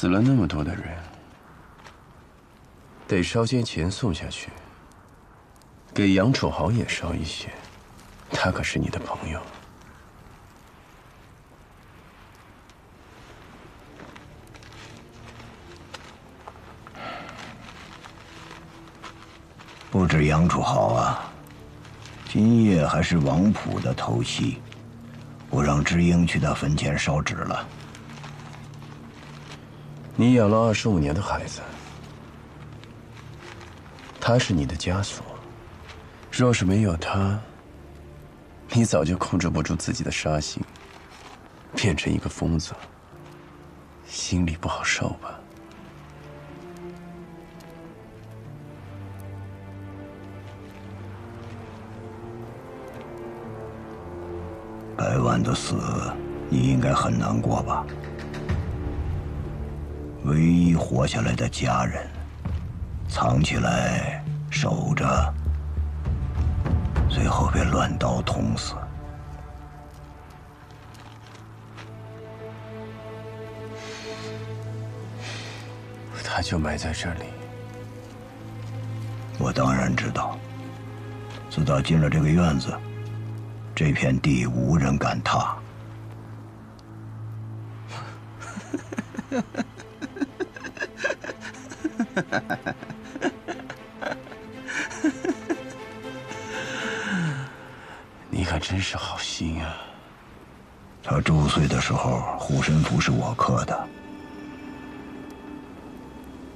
死了那么多的人，得烧些钱送下去。给杨楚豪也烧一些，他可是你的朋友。不止杨楚豪啊，今夜还是王普的头七。我让知英去他坟前烧纸了。你养了25年的孩子，他是你的枷锁。若是没有他，你早就控制不住自己的杀心，变成一个疯子，心里不好受吧？百万的死，你应该很难过吧？唯一活下来的家人，藏起来守着，最后被乱刀捅死。他就埋在这里。我当然知道。自打进了这个院子，这片地无人敢踏。你可真是好心啊！他周岁的时候，护身符是我刻的，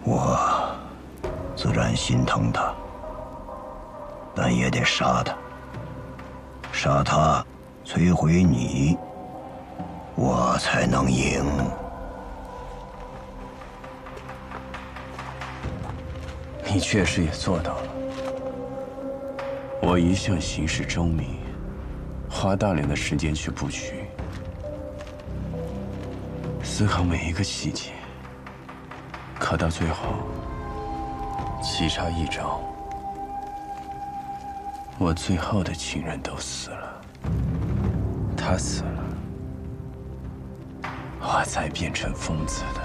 我自然心疼他，但也得杀他。杀他，摧毁你，我才能赢。你确实也做到了。我一向行事周密，花大量的时间去布局，思考每一个细节，可到最后，棋差一招，我最后的亲人都死了，他死了，我才变成疯子的。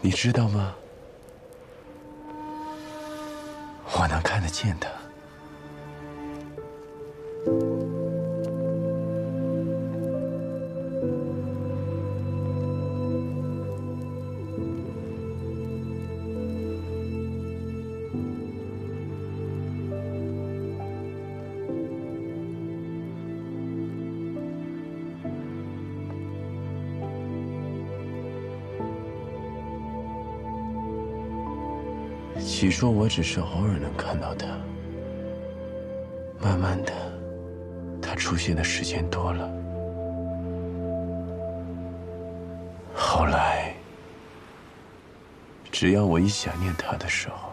你知道吗？我能看得见他。起初我只是偶尔能看到他，慢慢的，他出现的时间多了。后来，只要我一想念他的时候，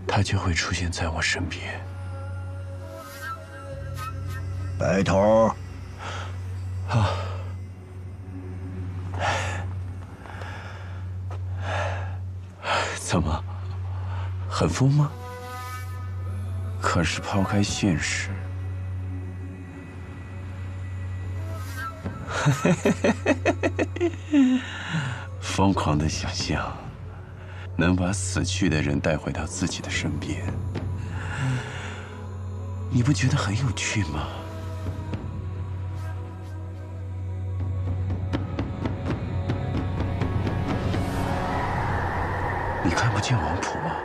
他就会出现在我身边。白头。啊。怎么，很疯吗？可是抛开现实，疯狂的想象，能把死去的人带回到自己的身边，你不觉得很有趣吗？你看不见王普吗？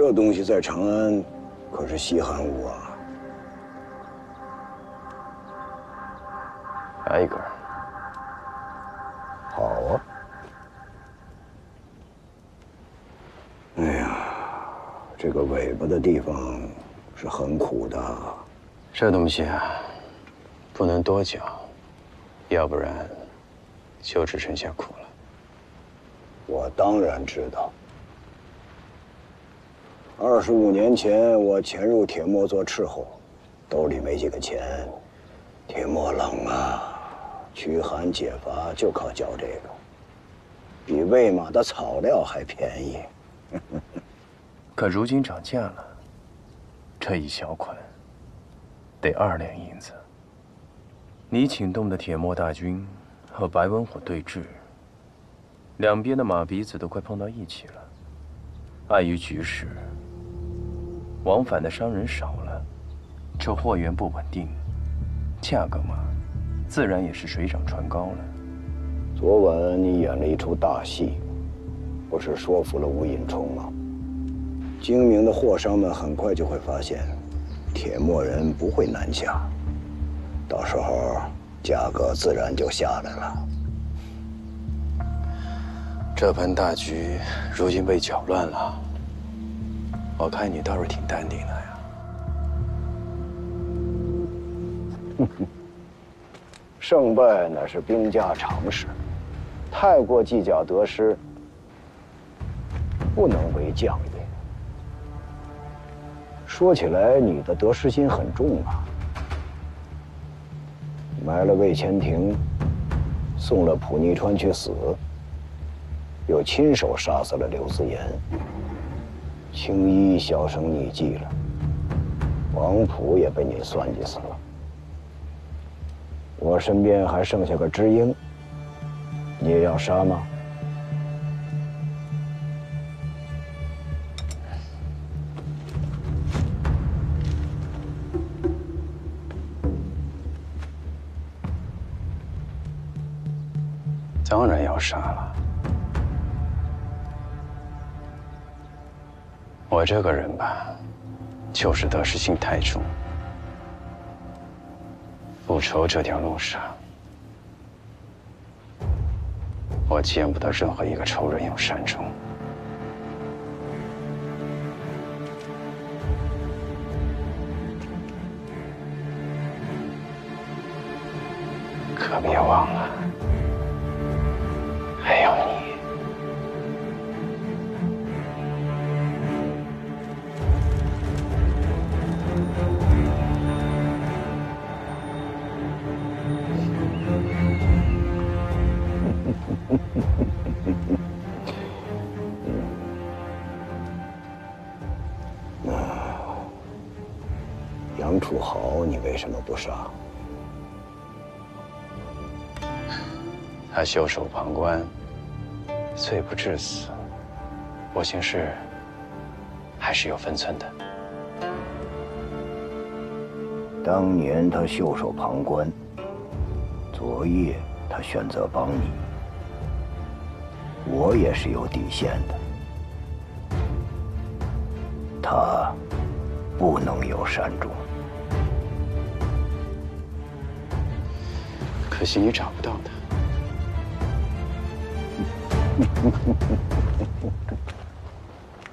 这东西在长安可是稀罕物啊。来一根。好啊。哎呀，这个尾巴的地方是很苦的。这东西啊，不能多嚼，要不然就只剩下苦了。我当然知道。25年前，我潜入铁墨做斥候，兜里没几个钱，铁墨冷啊，驱寒解乏就靠嚼这个，比喂马的草料还便宜。可如今涨价了，这一小款得2两银子。你请动的铁墨大军和白文虎对峙，两边的马鼻子都快碰到一起了。碍于局势，往返的商人少了，这货源不稳定，价格嘛，自然也是水涨船高了。昨晚你演了一出大戏，不是说服了吴隐冲吗？精明的货商们很快就会发现，铁墨人不会南下，到时候价格自然就下来了。这盘大局如今被搅乱了，我看你倒是挺淡定的呀。胜败乃是兵家常事，太过计较得失，不能为将也。说起来，你的得失心很重啊，埋了魏千庭，送了普逆川去死，又亲手杀死了刘思言，青衣销声匿迹了，王普也被你算计死了。我身边还剩下个知英，你也要杀吗？当然要杀了。我这个人吧，就是得失心太重。复仇这条路上，我见不得任何一个仇人有善终。可别忘了，还有你。杨楚豪，你为什么不杀？他袖手旁观，罪不至死，我行事还是有分寸的。当年他袖手旁观，昨夜他选择帮你，我也是有底线的。他不能有善终。可惜你找不到他。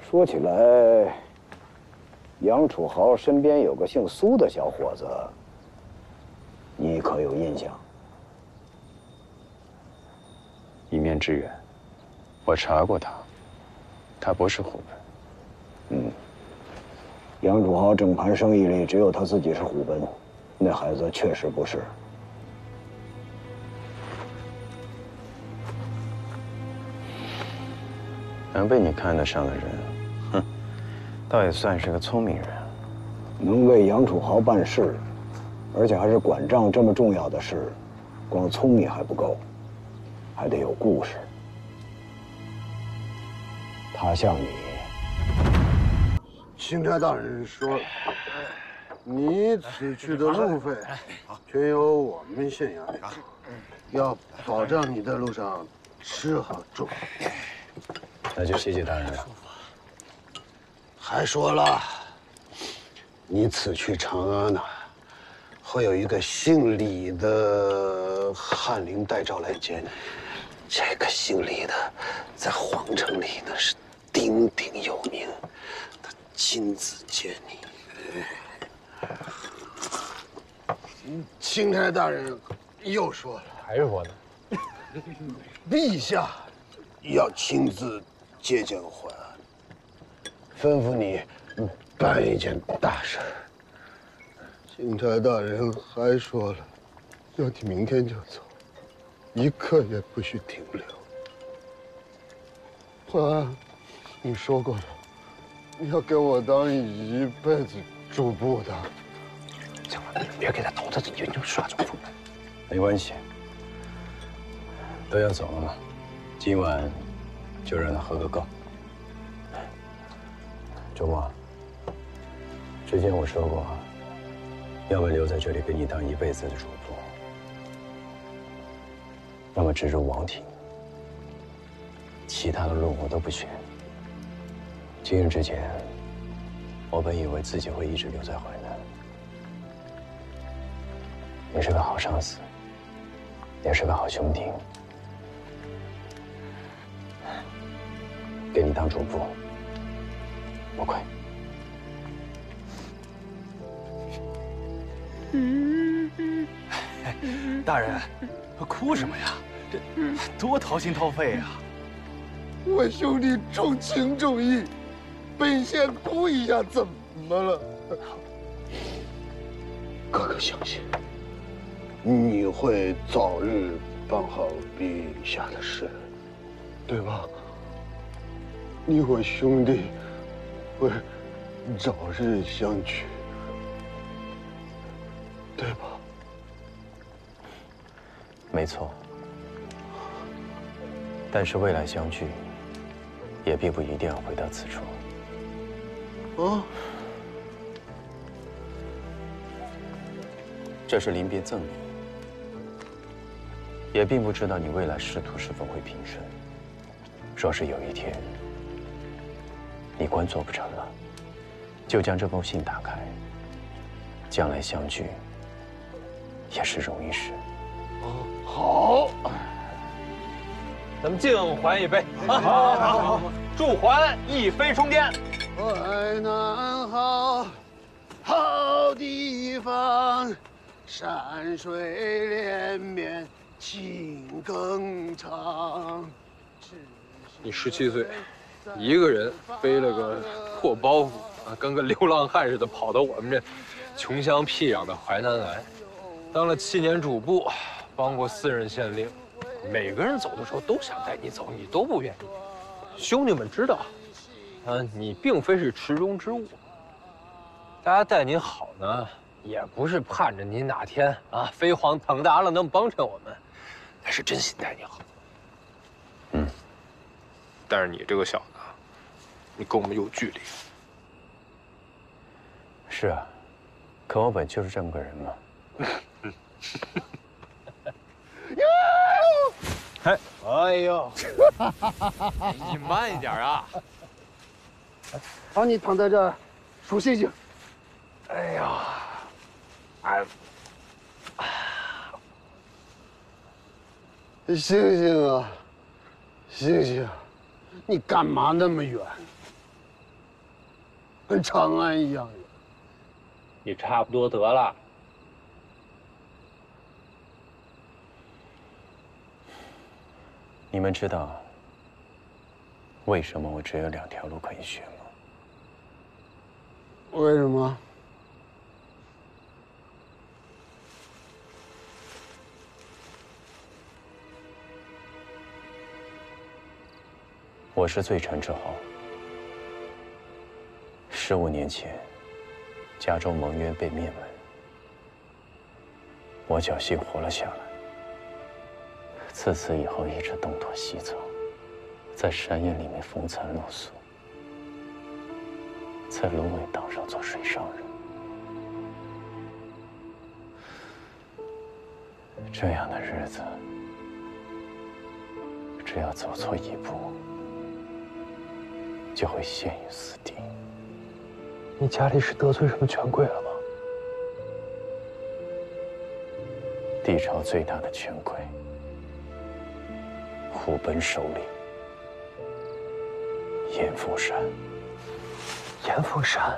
说起来，杨楚豪身边有个姓苏的小伙子，你可有印象？一面之缘，我查过他，他不是虎贲。杨楚豪整盘生意里只有他自己是虎贲，那孩子确实不是。能被你看得上的人，哼，倒也算是个聪明人。能为杨楚豪办事，而且还是管账这么重要的事，光聪明还不够，还得有故事。他像你。钦差大人说，你此去的路费全由我们县衙来出，要保障你在路上吃好住好。那就谢谢大人了。还说了，你此去长安呐，会有一个姓李的翰林带诏来接你。这个姓李的，在皇城里那是鼎鼎有名，他亲自接你。钦差大人又说了，还是说呢？陛下要亲自接见淮安，吩咐你办一件大事。钦差大人还说了，要你明天就走，一刻也不许停留。淮安，你说过了，你要给我当一辈子主簿的。行了，别给他头，他就耍主父。没关系，都要走了嘛，今晚就让他喝个够。周末，之前我说过，要么留在这里给你当一辈子的主簿，要么直入王庭。其他的路我都不选。今日之前，我本以为自己会一直留在淮南。你是个好上司，也是个好兄弟。给你当主簿，不亏。大人，哭什么呀？这多掏心掏肺呀！我兄弟重情重义，本县哭一下怎么了？哥哥相信，你会早日办好陛下的事，对吧？你我兄弟会早日相聚，对吧？没错。但是未来相聚，也并不一定要回到此处。啊？这是临别赠礼，也并不知道你未来仕途是否会平顺。若是有一天你官做不成了，就将这封信打开，将来相聚也是容易事。好。咱们敬还一杯啊！好，祝还一飞冲天。淮南好，好地方，山水连绵，情更长。你17岁，一个人背了个破包袱啊，跟个流浪汉似的跑到我们这穷乡僻壤的淮南来，当了7年主簿，帮过4任县令。每个人走的时候都想带你走，你都不愿意。兄弟们知道，你并非是池中之物。大家待你好呢，也不是盼着你哪天飞黄腾达了能帮衬我们，那是真心待你好。但是你这个小子，你跟我们有距离。是啊，可我本就是这么个人嘛。哎呦，你慢一点啊！好，你躺在这儿，数星星。哎呀，星星啊，星星，你干嘛那么远？跟长安一样远。你差不多得了。你们知道为什么我只有2条路可以选吗？为什么？我是罪臣之后，15年前，家中蒙冤被灭门，我侥幸活了下来。自此以后，一直东躲西走，在山野里面风餐露宿，在芦苇岛上做水上人。这样的日子，只要走错一步，就会陷于死地。你家里是得罪什么权贵了吗？帝朝最大的权贵，虎贲首领严凤山。严凤山，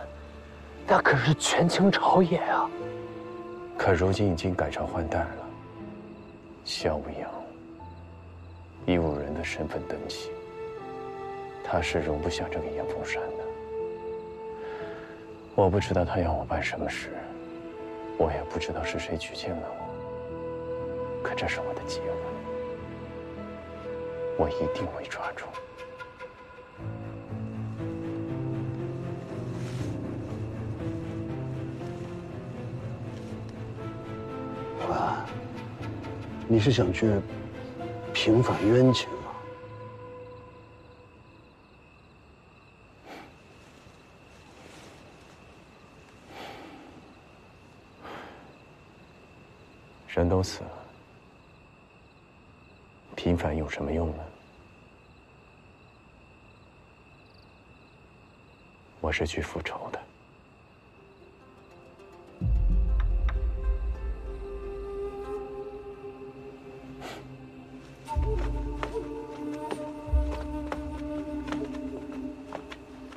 那可是权倾朝野啊！可如今已经改朝换代了，萧未阳以武人的身份登基，他是容不下这个严凤山的。我不知道他要我办什么事，我也不知道是谁举荐了我，可这是我的机会，我一定会抓住。爸，你是想去平反冤情吗？人都死了，平反有什么用呢？我是去复仇的。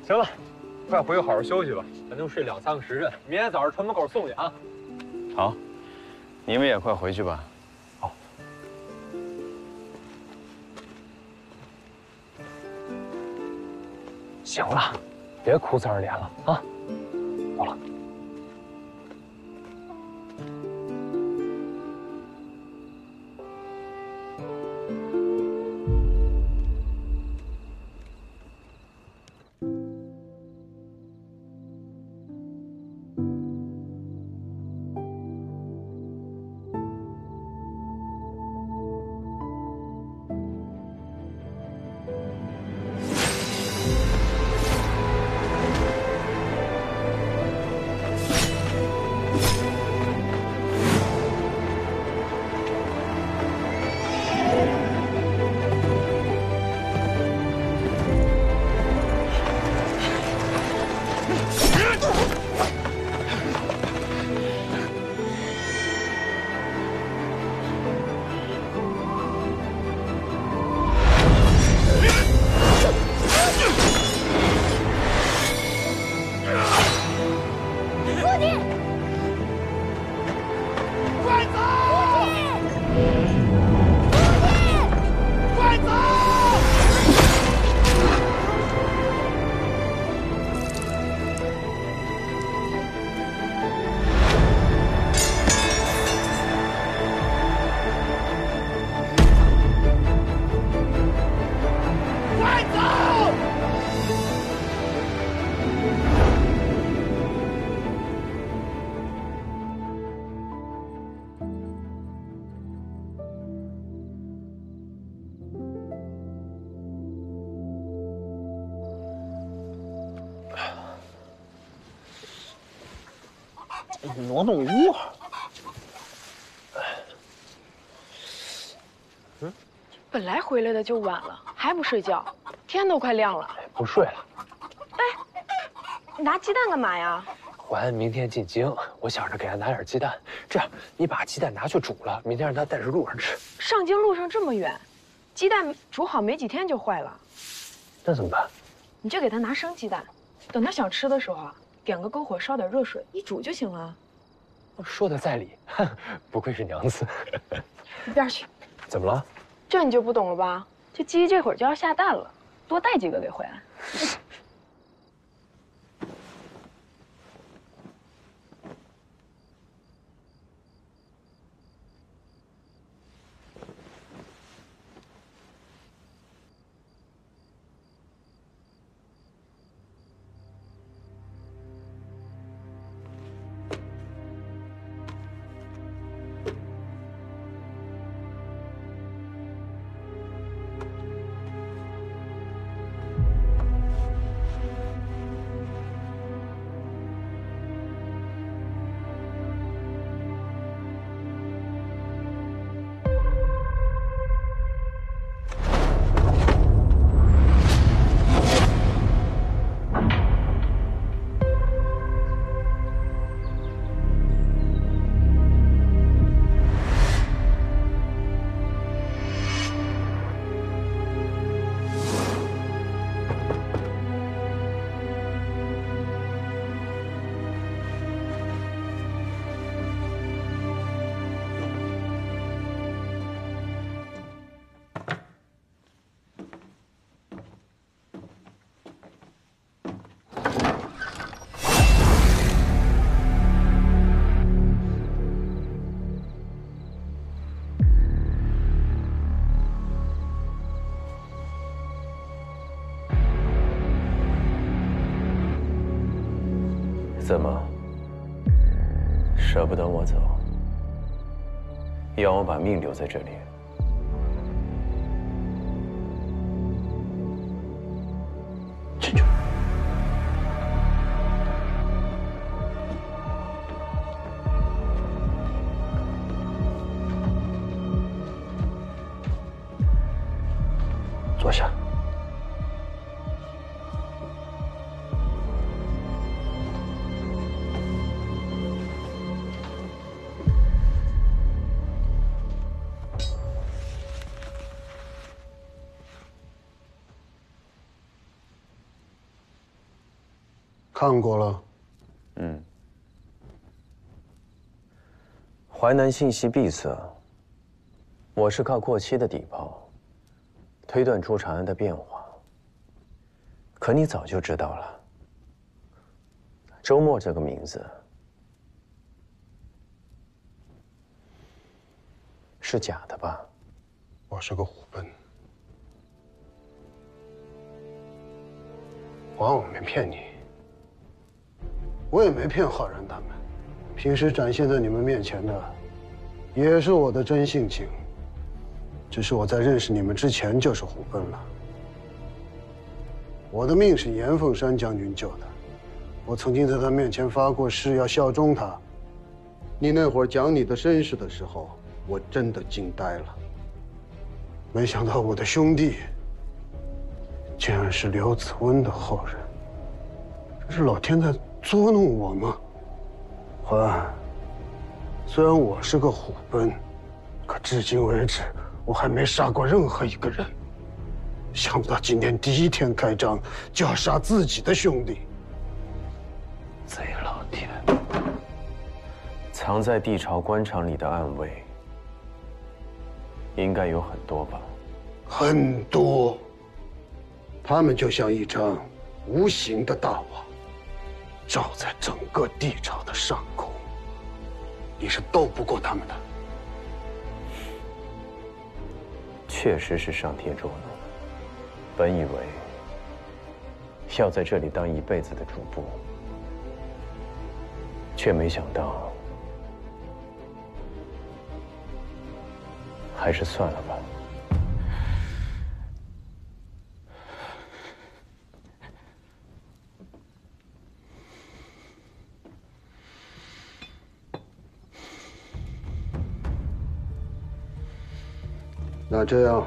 行了，快回去好好休息吧，咱就睡2、3个时辰，明天早上城门口送你啊。好，你们也快回去吧。好。行了，别哭丧着脸了啊。走了。挪动屋。本来回来的就晚了，还不睡觉，天都快亮了。不睡了，你拿鸡蛋干嘛呀？淮安明天进京，我想着给他拿点鸡蛋。这样，你把鸡蛋拿去煮了，明天让他带着路上吃。上京路上这么远，鸡蛋煮好没几天就坏了。那怎么办？你就给他拿生鸡蛋，等他想吃的时候啊，点个篝火，烧点热水，一煮就行了。说的在理，不愧是娘子。一边去！怎么了？这你就不懂了吧？这鸡这会儿就要下蛋了，多带几个给淮安。怎么，舍不得我走？要我把命留在这里？进去。坐下。看过了。淮南信息闭塞，我是靠过期的底报推断出长安的变化。可你早就知道了，周末这个名字是假的吧？我是个虎贲，我没骗你，我也没骗浩然他们。平时展现在你们面前的，也是我的真性情。只是我在认识你们之前就是虎贲了。我的命是严凤山将军救的，我曾经在他面前发过誓要效忠他。你那会儿讲你的身世的时候，我真的惊呆了。没想到我的兄弟竟然是刘子温的后人，这是老天在捉弄我吗？欢，虽然我是个虎贲，可至今为止我还没杀过任何一个人。想不到今天第一天开张就要杀自己的兄弟，贼老天！藏在地朝官场里的暗卫，应该有很多吧？很多，他们就像一张无形的大网，罩在整个地朝的上空，你是斗不过他们的。确实是上天捉弄。本以为要在这里当一辈子的主簿，却没想到，还是算了吧。那这样，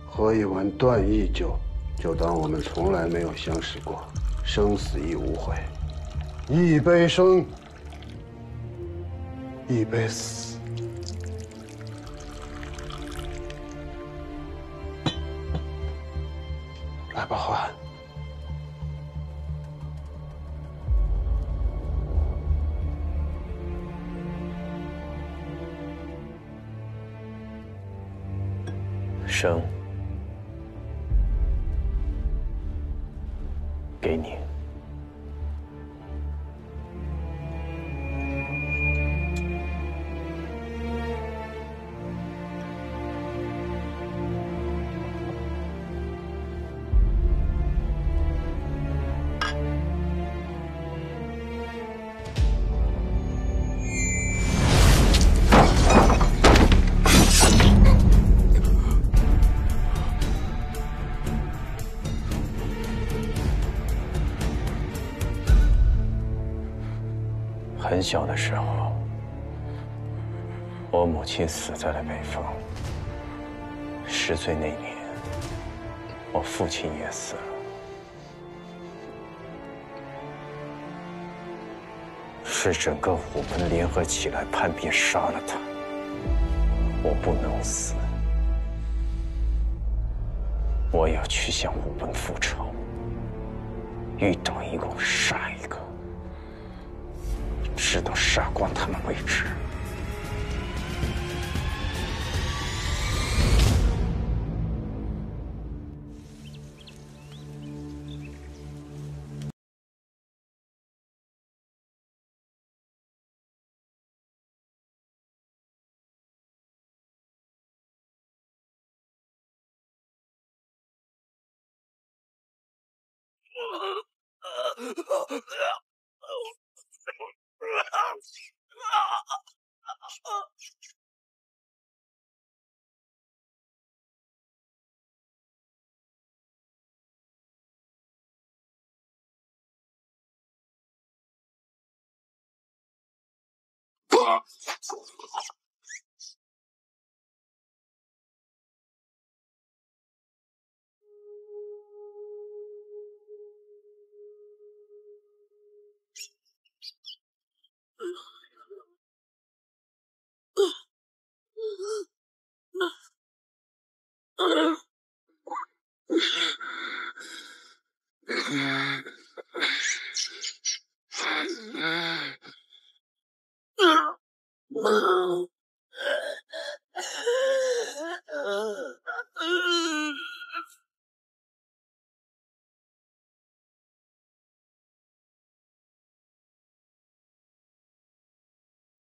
喝一碗断义酒，就当我们从来没有相识过，生死亦无悔。一杯生，一杯死。来吧，欢。生，给你。很小的时候，我母亲死在了北方。10岁那年，我父亲也死了。是整个虎贲联合起来叛变杀了他。我不能死，我要去向虎贲复仇。遇到一个我杀一个。直到杀光他们为止。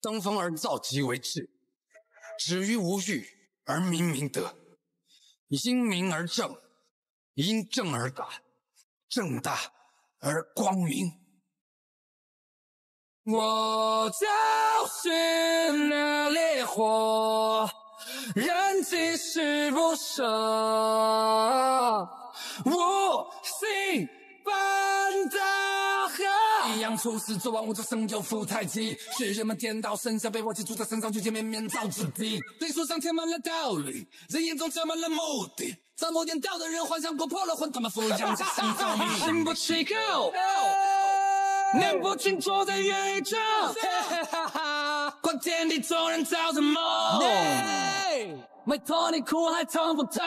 登峰而造即为治，止于无欲而明明德，因明而正，因正而感，正大而光明。我找寻了烈火，燃尽誓不舍，无心般大河。一样出世，做万物，做生就伏太极。是人们天道神像被我记住在身上，就见绵绵造之地。历书上填满了道理，人眼中遮满了目的。造梦颠倒的人幻想过破了魂，他们俯仰在心中，心不起口。念不清坐在元宇宙，观天地众人造着梦，没托你苦还痛不痛？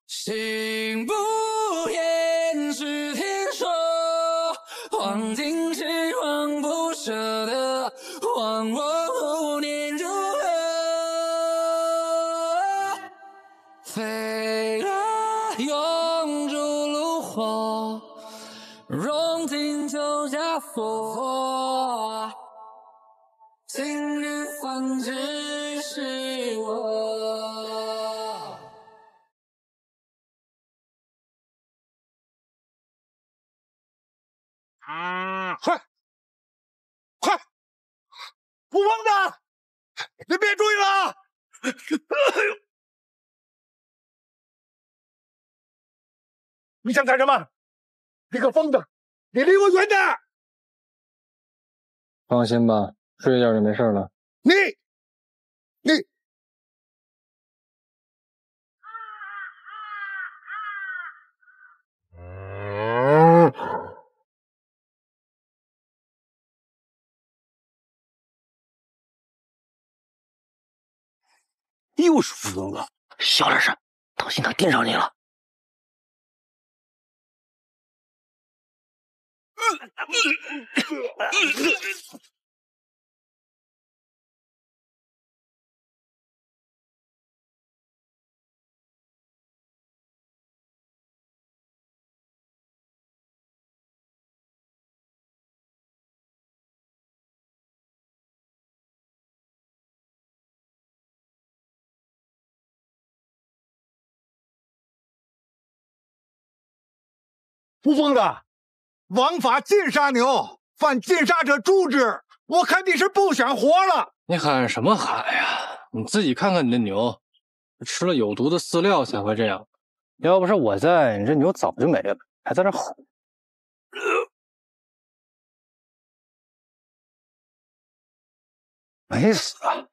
心不言是天说，黄金是黄不舍的，还我无念如何？飞了永驻炉火，融进酒下佛，今日还只是我。快！不忘的，你别追了！你想干什么？你个疯子！你离我远点！放心吧，睡一觉就没事了。你又是副总了，小点声，当心他盯上你了。不疯的，枉法禁杀牛，犯禁杀者诛之。我看你是不想活了。你喊什么喊呀？你自己看看你的牛，吃了有毒的饲料才会这样。要不是我在，你这牛早就没了，还在这吼。没死啊，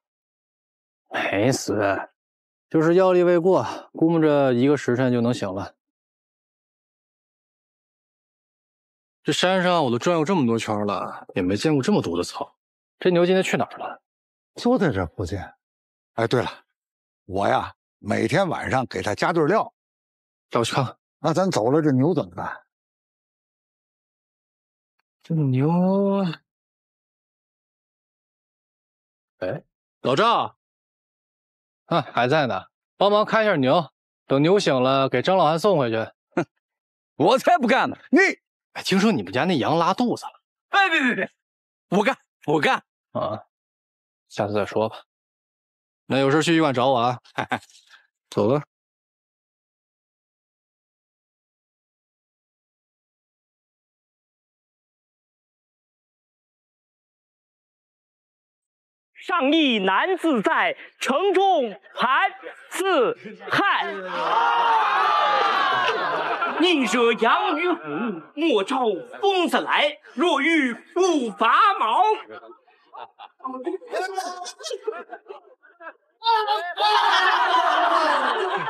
没死，就是药力未过，估摸着1个时辰就能醒了。这山上我都转悠这么多圈了，也没见过这么毒的草。这牛今天去哪儿了？就在这附近。哎，对了，我呀每天晚上给它加对料。带我去看看。那咱走了，这牛怎么办？这牛……哎，老赵，啊，还在呢，帮忙看一下牛，等牛醒了给张老汉送回去。哼，我才不干呢！你，哎，听说你们家那羊拉肚子了？哎，别，不干，不干啊！下次再说吧。那有事去医馆找我啊。走了。上义难自在，城中寒似汉。宁惹羊与虎，莫招疯子来。若遇不拔毛。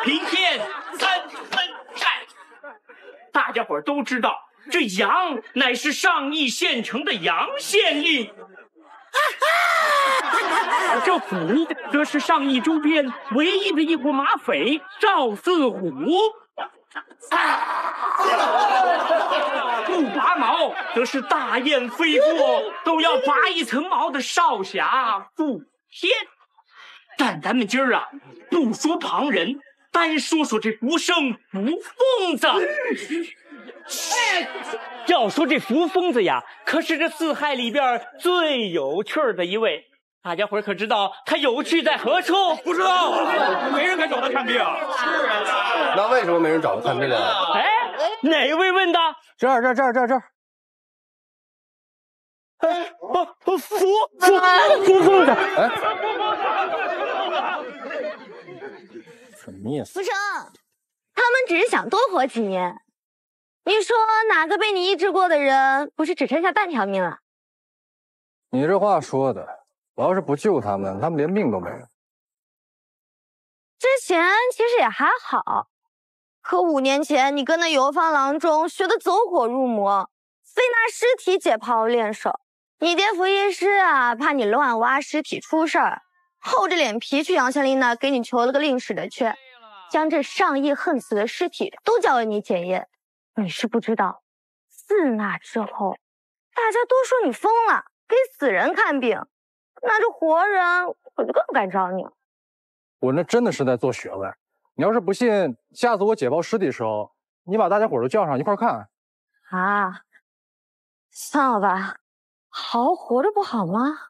平天三分晒。大家伙儿都知道，这杨乃是上义县城的杨县令。而这虎则是上义周边唯一的一伙马匪赵四虎。不拔毛则是大雁飞过都要拔一层毛的少侠傅天。但咱们今儿啊，不说旁人，单说说这福生福疯子。要说这福疯子呀，可是这四害里边最有趣的一位。大家伙可知道他有趣在何处？不知道，没人敢找他看病。是啊，那为什么没人找他看病啊？哎，哪位问的？这儿。福疯子。哎，什么意思？福成，他们只是想多活几年。你说哪个被你医治过的人不是只剩下半条命了？你这话说的，我要是不救他们，他们连命都没有。之前其实也还好，可5年前你跟那游方郎中学的走火入魔，非拿尸体解剖练手。你爹福医师啊，怕你乱挖尸体出事儿，厚着脸皮去杨县令那给你求了个令史的缺，将这上亿恨死的尸体都交给你检验。你是不知道，自那之后，大家都说你疯了，给死人看病，那这活人我就更不敢找你了。我那真的是在做学问。你要是不信，下次我解剖尸体的时候，你把大家伙都叫上一块看。啊，算了吧，好好活着不好吗？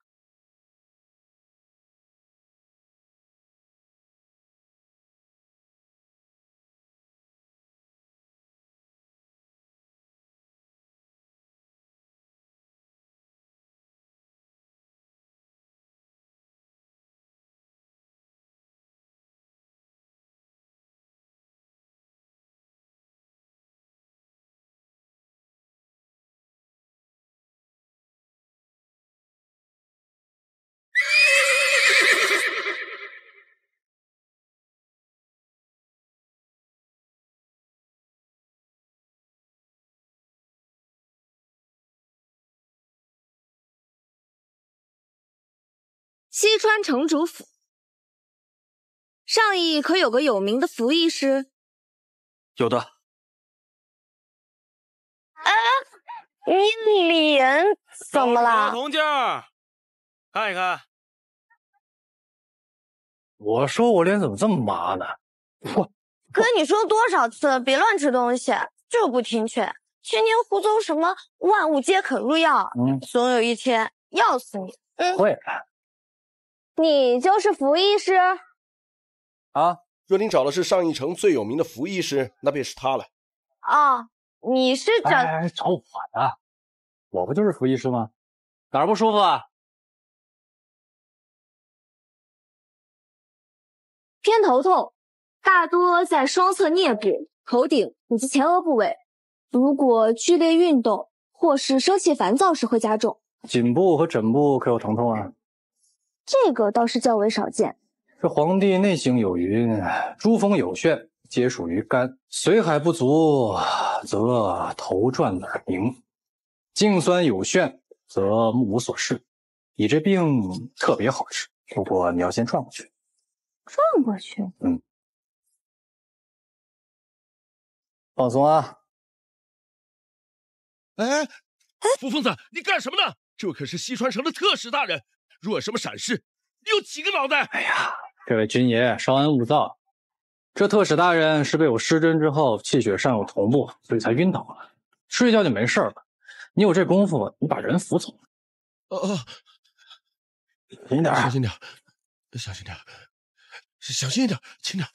西川城主府，上邑可有个有名的福医师？有的。哎，你脸怎么了？铜镜，看一看。我说我脸怎么这么麻呢？跟你说多少次了，别乱吃东西，就不听劝。天天胡诌什么万物皆可入药，总有一天要死你。会。你就是福医师啊？若您找的是上邑城最有名的福医师，那便是他了。啊，你是找找我的？我不就是福医师吗？哪儿不舒服啊？偏头痛，大多在双侧颞部、头顶以及前额部位。如果剧烈运动或是生气烦躁时会加重。颈部和枕部可有疼痛啊？这个倒是较为少见。这《黄帝内经》有云：诸风有眩，皆属于肝；髓海不足，则头转耳鸣；颈酸有眩，则目无所视。你这病特别好治，不过你要先转过去。转过去？放松啊！哎，福疯子，你干什么呢？这可是西川城的特使大人，若有什么闪失，你有几个脑袋？哎呀，这位军爷稍安勿躁。这特使大人是被我施针之后气血上有同步，所以才晕倒了。睡一觉就没事了。你有这功夫，你把人服从。小心点，小心点，小心点，小心一点，轻点。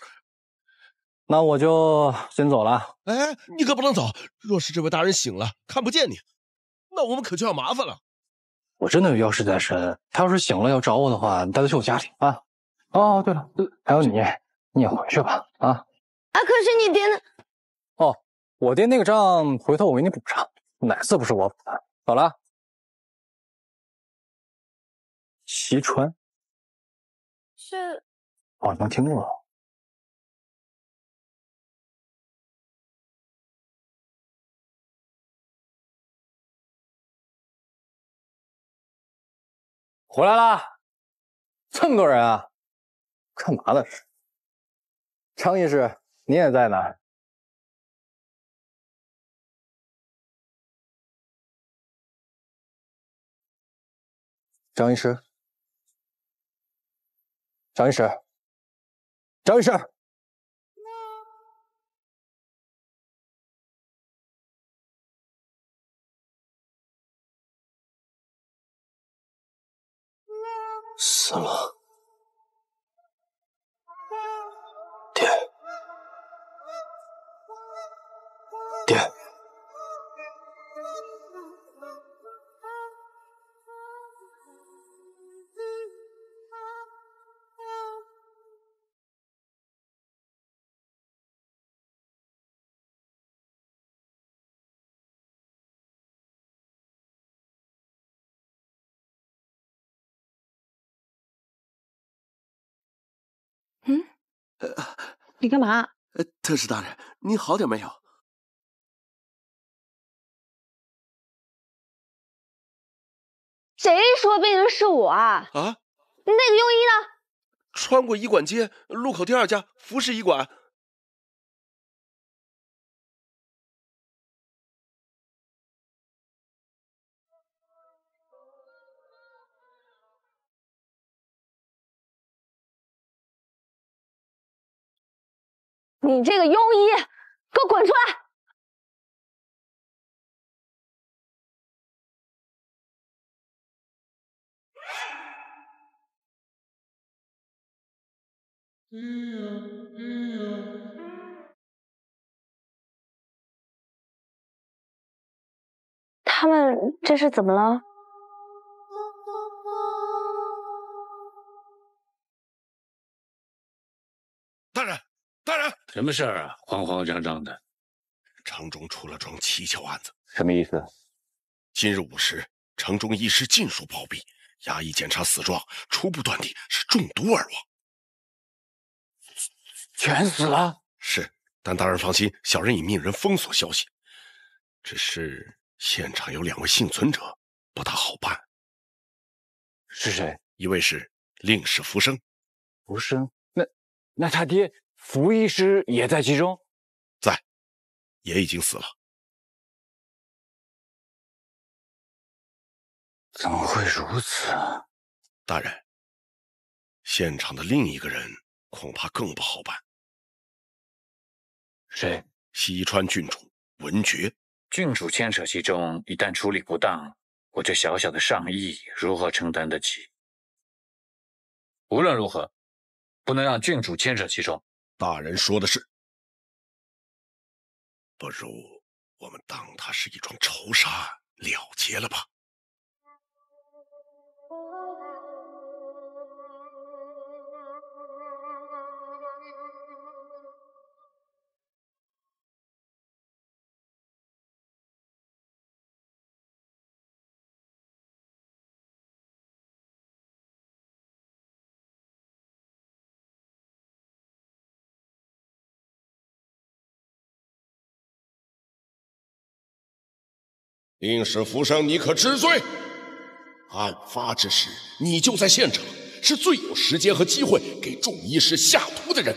那我就先走了。哎，你可不能走！若是这位大人醒了，看不见你，那我们可就要麻烦了。我真的有要事在身，他要是醒了要找我的话，你带他去我家里啊。哦，对了，还有你也回去吧啊。啊，可是你爹呢？哦，我爹那个账回头我给你补上，哪次不是我补的？走了。西川是，好像听过。回来啦！这么多人啊，干嘛呢？张医师，你也在呢。张医师，张医师，张医师，死了。爹，爹，你干嘛？特使大人，您好点没有？谁说病人是我啊？啊？那个庸医呢？穿过医馆街路口第2家服饰医馆。你这个庸医，给我滚出来！他们这是怎么了？大人，大人，什么事儿啊？慌慌张张的。城中出了桩蹊跷案子。什么意思？今日午时，城中医师尽数暴毙，衙役检查死状，初步断定是中毒而亡。全死了？是，但大人放心，小人已命人封锁消息。只是现场有2位幸存者，不大好办。是谁？一位是令史福生。福生？那他爹福医师也在其中？在，也已经死了。怎么会如此？大人，现场的另一个人恐怕更不好办。谁？西川郡主文觉。郡主牵扯其中，一旦处理不当，我这小小的上亿如何承担得起？无论如何，不能让郡主牵扯其中。大人说的是。不如我们当它是一桩仇杀案了结了吧。令史福生，你可知罪？案发之时，你就在现场，是最有时间和机会给众医师下毒的人。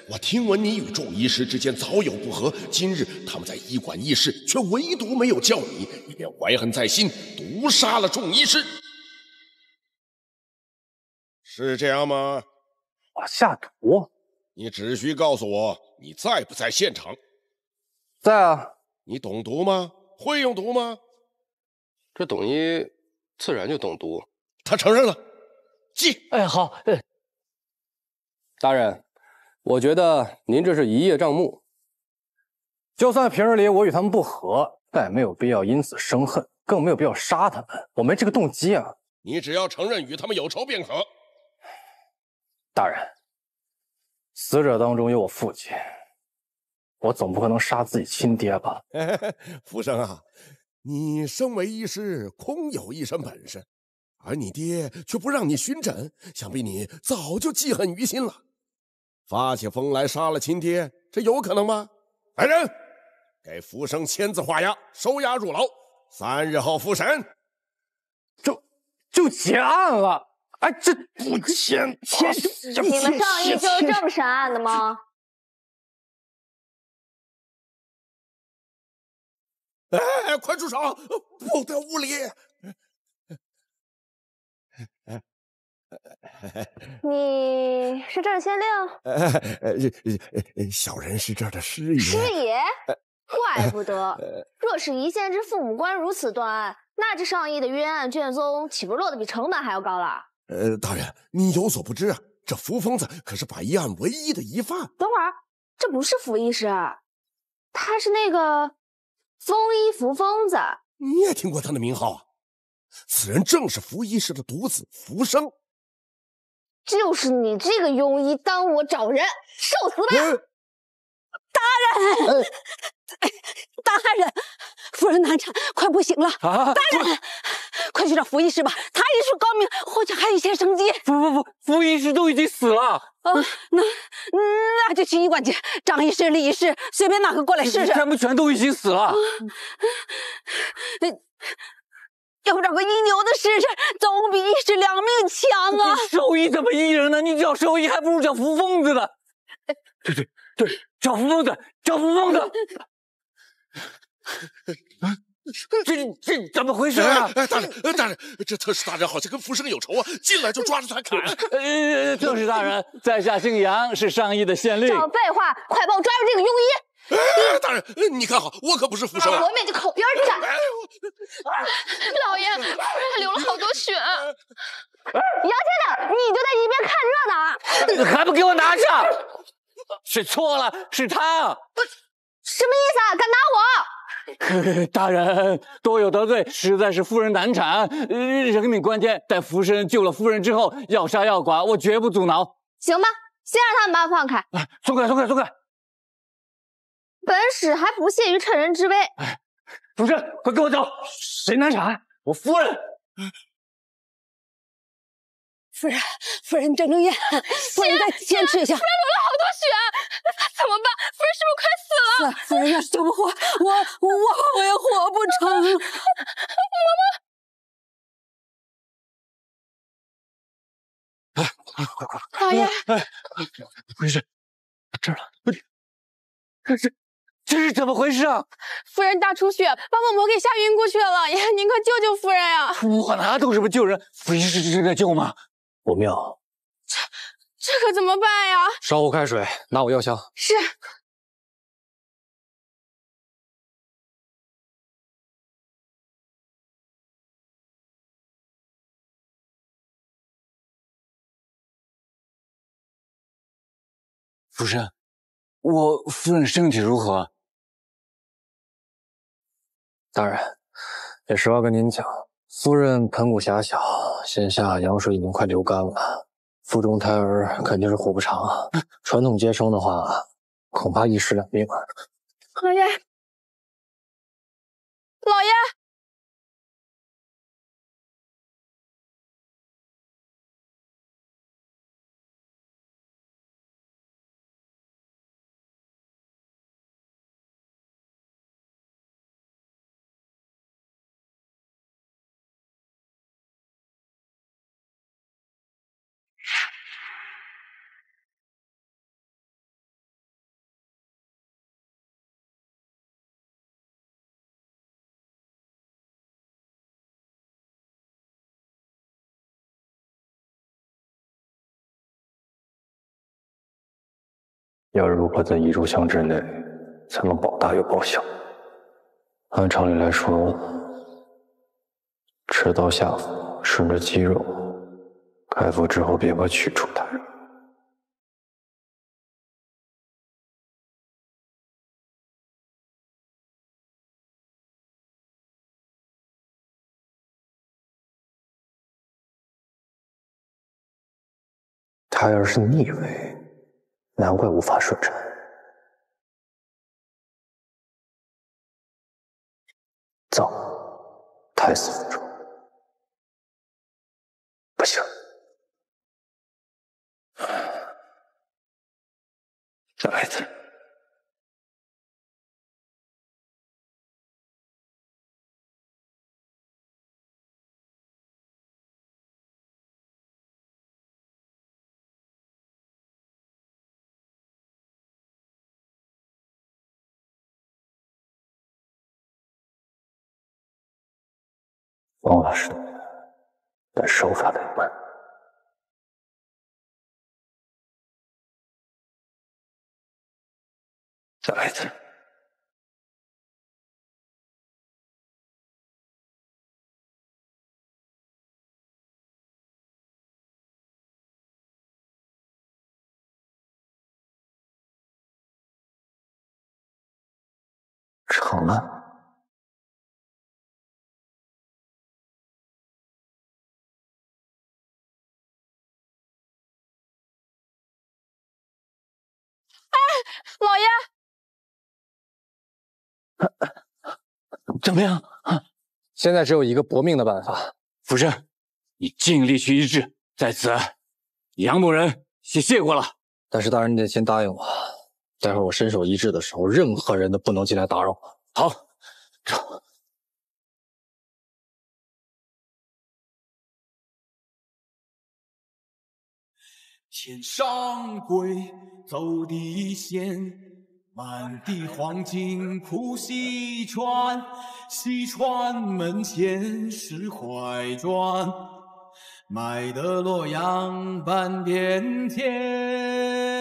我听闻你与众医师之间早有不和，今日他们在医馆议事，却唯独没有叫你，你便怀恨在心，毒杀了众医师，是这样吗？我下毒？你只需告诉我你在不在现场。在啊。你懂毒吗？会用毒吗？这董一自然就懂毒。他承认了。记。哎，好。大人，我觉得您这是一叶障目。就算平日里我与他们不和，但也没有必要因此生恨。更没有必要杀他们，我没这个动机啊。你只要承认与他们有仇便可。大人，死者当中有我父亲，我总不可能杀自己亲爹吧？福生啊，你身为医师，空有一身本事，而你爹却不让你巡诊，想必你早就记恨于心了。发起疯来杀了亲爹，这有可能吗？来人，给福生签字画押，收押入牢，3日后复审。就结案了？哎，这不签，你们上议就是这么审案的吗？哎，快住手！不得无礼！你是这儿的县令？小人是这儿的师爷。师爷，怪不得。若是一县之父母官如此断案，那这上议的冤案卷宗岂不落得比成本还要高了？大人，你有所不知啊，这福疯子可是本一案唯一的疑犯。等会儿，这不是福医师，他是那个疯医福疯子。你也听过他的名号啊？此人正是福医师的独子福生。就是你这个庸医耽误我找人，受死吧！大人，大人，夫人难产，快不行了！大人，快去找福医师吧，他医术高明，或许还有一些生机。福医师都已经死了。那就去医馆去，张医师、李医师，随便哪个过来试试。他们全都已经死了。要不找个医牛的试试，总比医师2命强啊！兽医怎么医人呢？你找兽医还不如找福疯子呢。对，找福疯子，找福疯子。这怎么回事啊？大人，这特使大人好像跟福生有仇啊！进来就抓着他砍。特使大人，在下姓杨，是上议的县令。少废话，快帮我抓住这个庸医！大人，你看好，我可不是福生。我们就靠边站。老爷，他流了好多血。杨先生，你就在一边看热闹，还不给我拿下！是错了，是他。什么意思啊？敢打我？大人，多有得罪，实在是夫人难产，人命关天。待福生救了夫人之后，要杀要剐，我绝不阻挠。行吧，先让他们把我放开。松开！本使还不屑于趁人之危。福生，快跟我走！谁难产？我夫人。夫人睁眼，夫人再坚持一下。夫人流了好多血，怎么办？夫人是不是快死了？夫人要是救不活，我也活不成。老爷，回事？这儿了，这是怎么回事啊？夫人大出血，把我魔给吓晕过去了。老爷，您快救救夫人呀！我哪懂什么救人？福医师正在救吗？不妙，这可怎么办呀？烧壶开水，拿我药箱。是。福生，我夫人身体如何？大人，也实话跟您讲，夫人盆骨狭小，现下羊水已经快流干了，腹中胎儿肯定是活不长。传统接生的话，恐怕1尸2命。老爷，老爷。要如何在1炷香之内才能保大又保小？按常理来说，持刀下腹，顺着肌肉，开腹之后便会取出胎儿。他要是逆位，难怪无法顺产。造，胎死腹中。不行，再来一次。方法是对的，但手法得慢。再来一次。成了。老爷，怎么样？现在只有一个搏命的办法。福生，你尽力去医治，在此，杨某人谢过了。但是大人，你得先答应我，待会儿我伸手医治的时候，任何人都不能进来打扰我。好，走。天上归，走地仙，满地黄金铺西川，西川门前是怀砖，卖得洛阳半边天。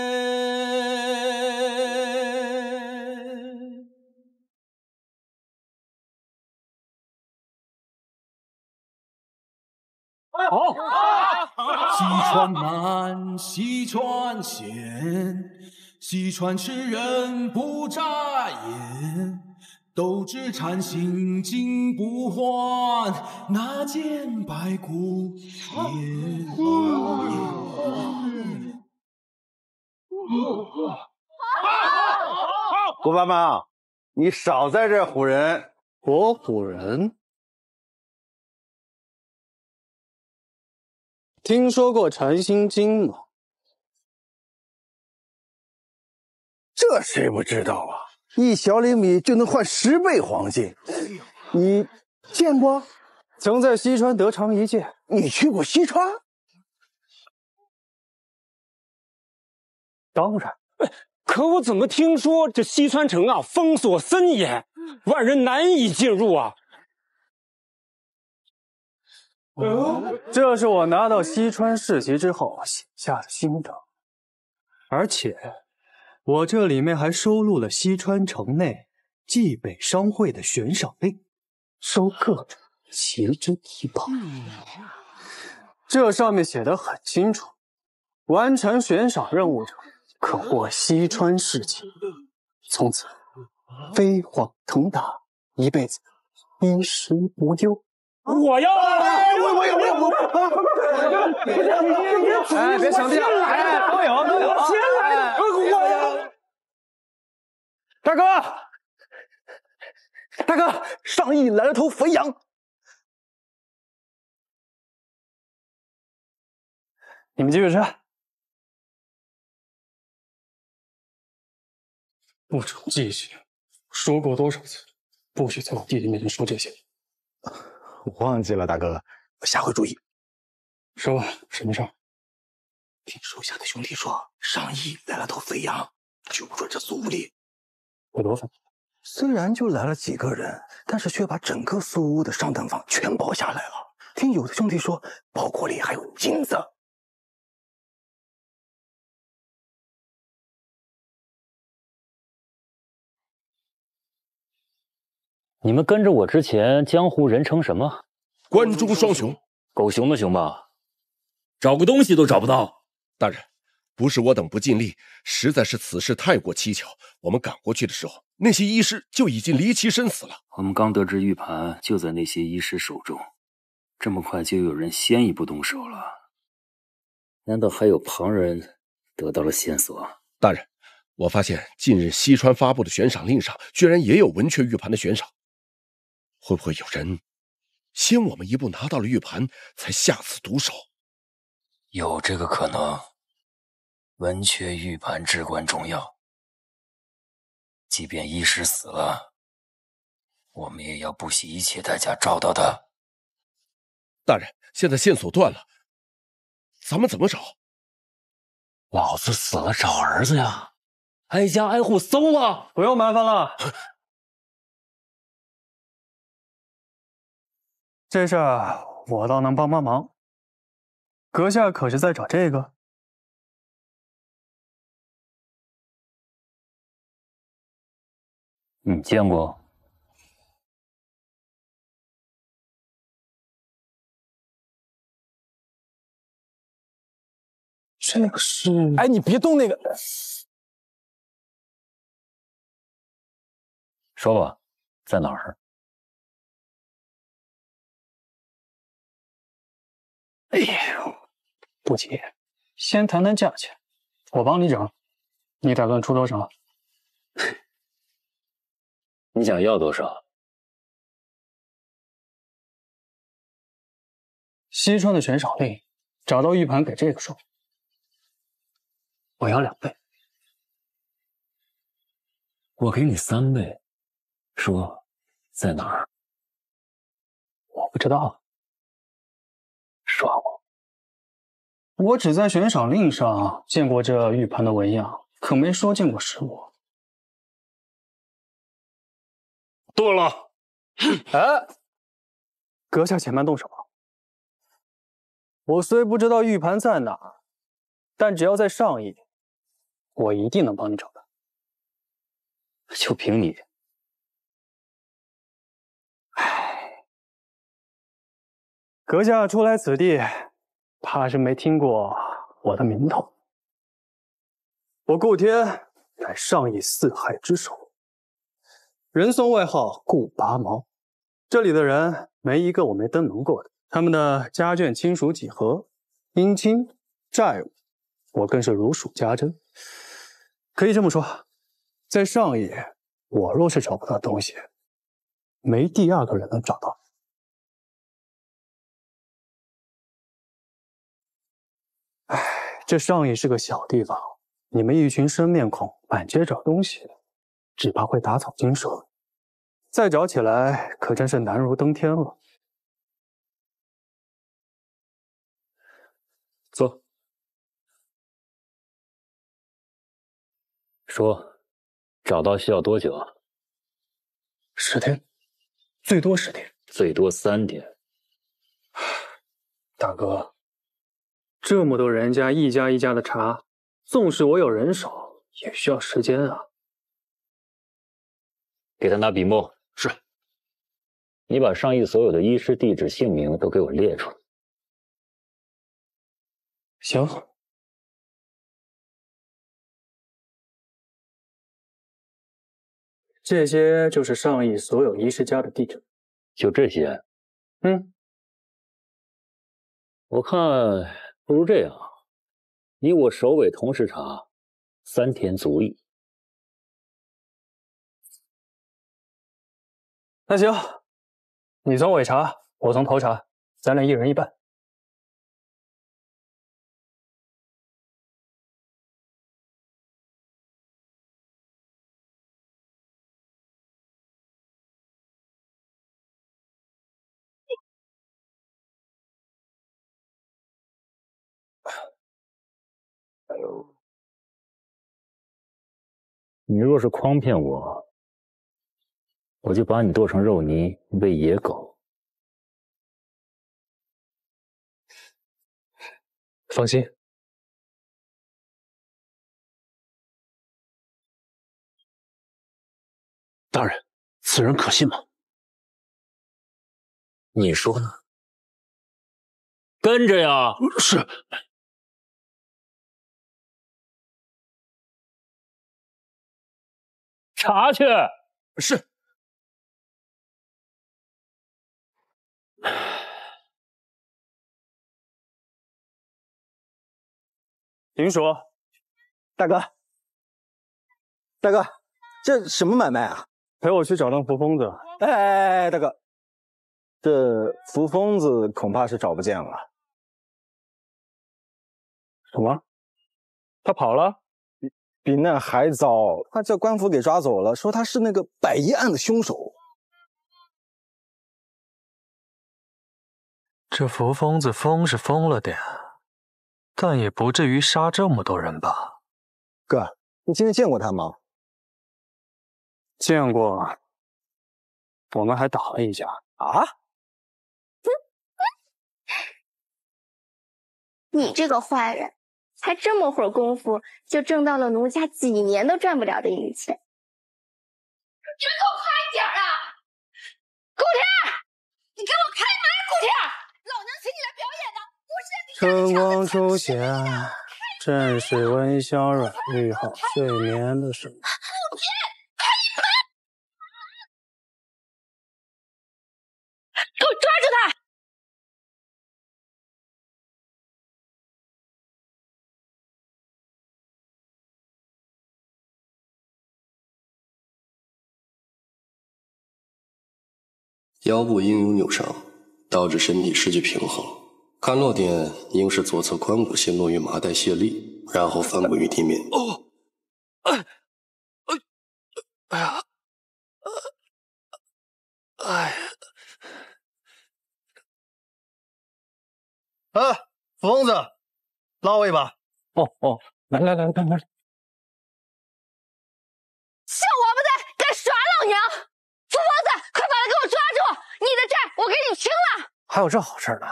好，西川南，西川县，西川吃人不眨眼，斗志禅心金不换，那件白骨天顾爸妈，你少在这唬人！我唬人？听说过禅心经吗？这谁不知道啊？1小厘米就能换10倍黄金，你见过？曾在西川得偿一见。你去过西川？当然。可我怎么听说这西川城啊封锁森严，外人难以进入啊？这是我拿到西川世袭之后写下的心得，而且我这里面还收录了西川城内冀北商会的悬赏令，收各种奇珍异宝。这上面写得很清楚，完成悬赏任务者可获西川世袭，从此飞黄腾达，一辈子衣食无忧。我要！哎，别抢地了！哎，都有。先来！我大哥，上亿来了头肥羊。你们继续吃。不准继续！说过多少次，不许在我弟弟面前说这些。我忘记了，大哥，下回注意。说什么事儿？听手下的兄弟说，上亿来了头肥羊，就不准这苏屋里。有多少？虽然就来了几个人，但是却把整个苏屋的上等房全包下来了。听有的兄弟说，包裹里还有金子。你们跟着我之前，江湖人称什么？关中双雄。狗熊的熊吧？找个东西都找不到。大人，不是我等不尽力，实在是此事太过蹊跷。我们赶过去的时候，那些医师就已经离奇身死了。我们刚得知玉盘就在那些医师手中，这么快就有人先一步动手了。难道还有旁人得到了线索？大人，我发现近日西川发布的悬赏令上，居然也有文雀玉盘的悬赏。会不会有人先我们一步拿到了玉盘，才下此毒手？有这个可能。文雀玉盘至关重要，即便医师死了，我们也要不惜一切代价找到他。大人，现在线索断了，咱们怎么找？老子死了找儿子呀！挨家挨户搜啊！不用麻烦了，这事儿我倒能帮帮忙。阁下可是在找这个？你见过？这个是……哎，你别动那个。说吧，在哪儿？哎呦，不急，先谈谈价钱，我帮你整。你打算出多少？你想要多少？西川的悬赏令，找到玉盘给这个数。我要2倍。我给你3倍。说在哪儿？我不知道。耍我！我只在悬赏令上见过这玉盘的纹样，可没说见过实物。对了，哎，阁下且慢动手。我虽不知道玉盘在哪儿，但只要在上邑，我一定能帮你找到。就凭你？唉，阁下初来此地，怕是没听过我的名头。我顾天乃上邑四海之首，人送外号顾拔毛。这里的人没一个我没登门过的，他们的家眷亲属几何、姻亲、债务，我更是如数家珍。可以这么说，在上邑，我若是找不到东西，没第2个人能找到。唉，这上邑是个小地方，你们一群生面孔满街找东西，只怕会打草惊蛇，再找起来可真是难如登天了。坐。说，找到需要多久啊？10天，最多10天，最多3天。大哥，这么多人家一家一家的查，纵使我有人手，也需要时间啊。给他拿笔墨。是。你把上邑所有的医师、地址、姓名都给我列出来。行。这些就是上邑所有医师家的地址。就这些？嗯。我看不如这样，你我首尾同时查，3天足矣。那行，你从尾查，我从头查，咱俩1人1半。哎呦，你若是诓骗我，我就把你剁成肉泥喂野狗。放心。大人，此人可信吗？你说呢？跟着呀！是。查去。是。林叔，大哥，这什么买卖啊？陪我去找那扶疯子。哎，大哥，这扶疯子恐怕是找不见了。什么？他跑了？比那还糟，他叫官府给抓走了，说他是那个百衣案的凶手。这扶疯子疯是疯了点，但也不至于杀这么多人吧？哥，你今天见过他吗？见过，我们还打了一架。啊？你这个坏人，才这么会儿功夫，就挣到了奴家几年都赚不了的银钱。你们给我快点啊！顾天，你给我开门！顾天，老娘请你来表演的，不是春光初现，正是温香软玉好睡眠的时候。顾天，开门！给我抓住他！腰部应有扭伤，导致身体失去平衡。看落点应是左侧髋骨先落于麻袋卸力，然后翻滚于地面。哎呀，扶疯子，拉我一把。来，小王八蛋，敢耍老娘！扶疯子，快把他给我抓住！你的债我给你清了。还有这好事呢？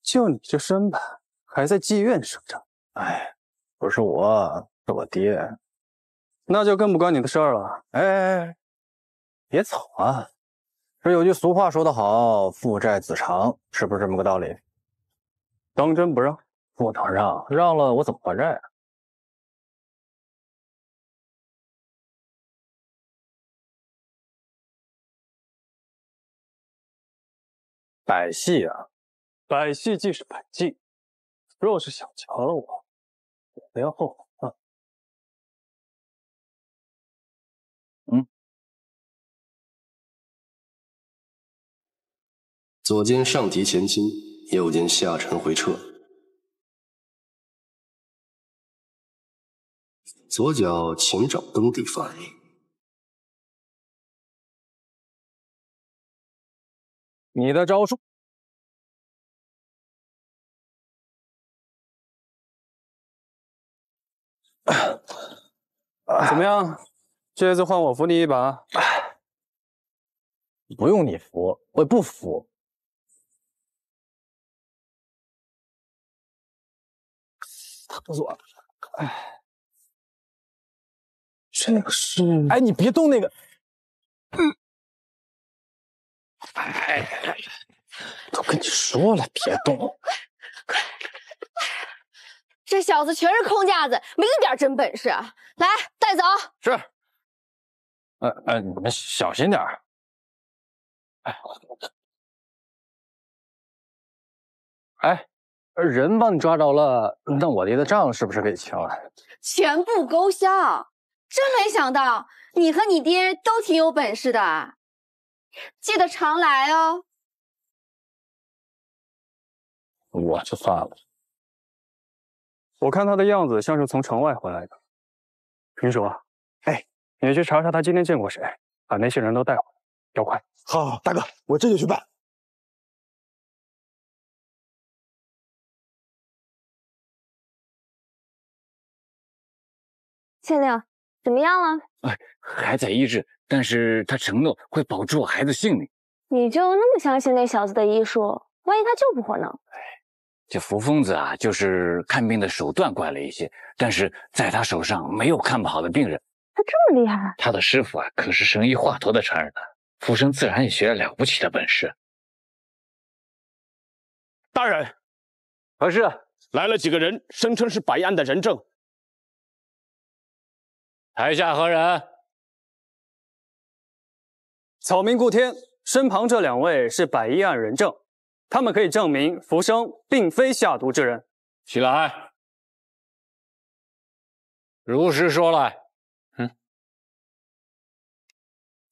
就你这身板，还在妓院生长。哎，不是我，是我爹。那就更不关你的事儿了。哎，别走啊！这有句俗话说得好，父债子偿，是不是这么个道理？当真不让？不能让，让了我怎么还债啊？百戏啊，百戏即是百计。若是想瞧了我，不要后悔啊！左肩上提前倾，右肩下沉回撤，左脚前掌蹬地翻。你的招数。怎么样？这次换我扶你一把。不用你扶，我也不扶。疼死我了！哎，这个是……哎，你别动那个。哎，都跟你说了别动。这小子全是空架子，没一点真本事。来，带走。是。你们小心点儿。哎，人帮你抓着了，那我爹的账是不是可以清了？全部勾销。真没想到你和你爹都挺有本事的，记得常来哦。我就算了。我看他的样子像是从城外回来的。平叔，哎，你去查查他今天见过谁，把那些人都带回来，要快。好，大哥，我这就去办。县令，怎么样了？还在医治，但是他承诺会保住我孩子性命。你就那么相信那小子的医术？万一他救不活呢？这扶疯子啊，就是看病的手段怪了一些，但是在他手上没有看不好的病人。他这么厉害？他的师傅啊，可是神医华佗的传人呢。福生自然也学了了不起的本事。大人，何事？来了几个人，声称是白案的人证。台下何人？草民顾天，身旁这2位是百医案人证，他们可以证明福生并非下毒之人。起来。如实说来。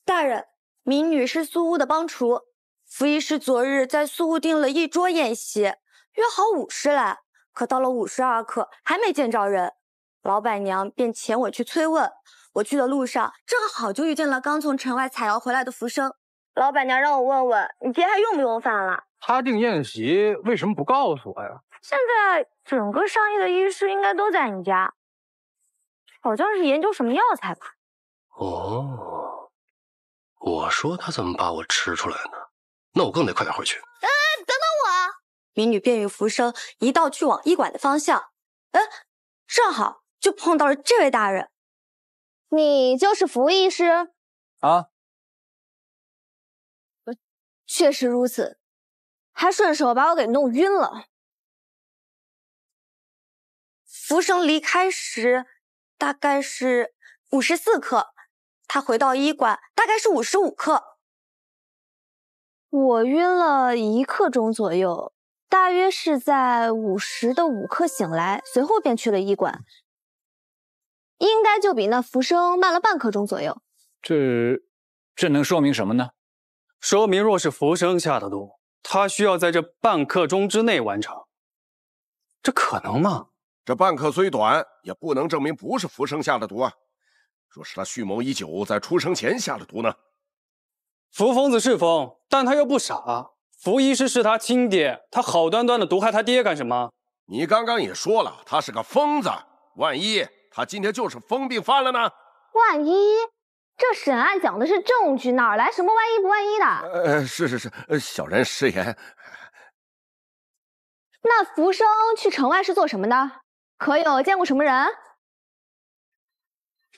大人，民女是苏屋的帮厨，福医师昨日在苏屋订了一桌宴席，约好50来，可到了52刻还没见着人，老板娘便遣我去催问。我去的路上正好就遇见了刚从城外采药回来的福生，老板娘让我问问你爹还用不用饭了。他订宴席为什么不告诉我呀？现在整个上医的医师应该都在你家，好像是研究什么药材吧。哦，我说他怎么把我吃出来呢？那我更得快点回去。等等我！民女便与福生一道去往医馆的方向。正好就碰到了这位大人。你就是福医师啊？确实如此，还顺手把我给弄晕了。福生离开时大概是54刻，他回到医馆大概是55刻。我晕了1刻钟左右，大约是在50的5刻醒来，随后便去了医馆。应该就比那福生慢了半刻钟左右。这能说明什么呢？说明若是福生下的毒，他需要在这半刻钟之内完成。这可能吗？这半刻虽短，也不能证明不是福生下的毒啊。若是他蓄谋已久，在出生前下的毒呢？福疯子是疯，但他又不傻。福医师是他亲爹，他好端端的毒害他爹干什么？你刚刚也说了，他是个疯子，万一他今天就是疯病犯了呢？万一？这审案讲的是证据，哪来什么万一不万一的？是，小人失言。那福生去城外是做什么的？可有见过什么人？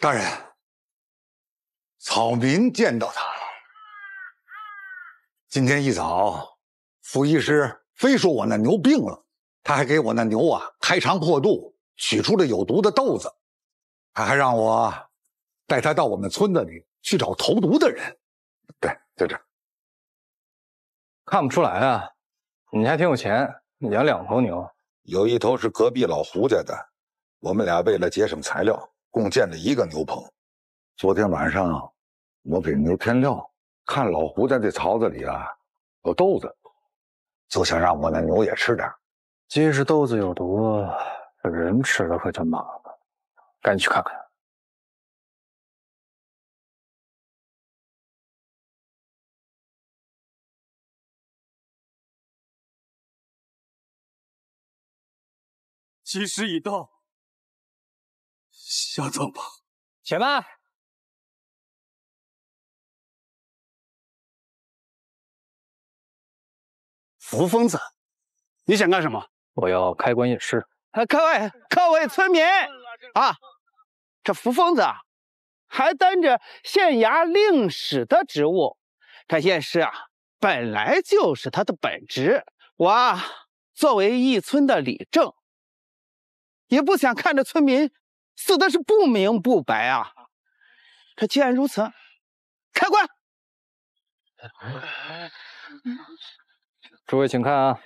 大人，草民见到他了。今天一早，福医师非说我那牛病了，他还给我那牛啊开肠破肚，取出了有毒的豆子，他还让我带他到我们村子里去找投毒的人。对，在这儿。看不出来啊，你还挺有钱，养2头牛。有一头是隔壁老胡家的，我们俩为了节省材料，共建了1个牛棚。昨天晚上我给牛添料，看老胡家这槽子里啊有豆子，就想让我那牛也吃点。即使豆子有毒，这人吃了可就麻烦，赶紧去看看。吉时已到，下葬吧。且慢！福疯子，你想干什么？我要开棺验尸。各位村民啊，这福疯子啊，还担着县衙令史的职务，这验尸啊，本来就是他的本职。我啊，作为一村的里正，也不想看着村民死的是不明不白啊。这既然如此，开棺。诸位请看啊，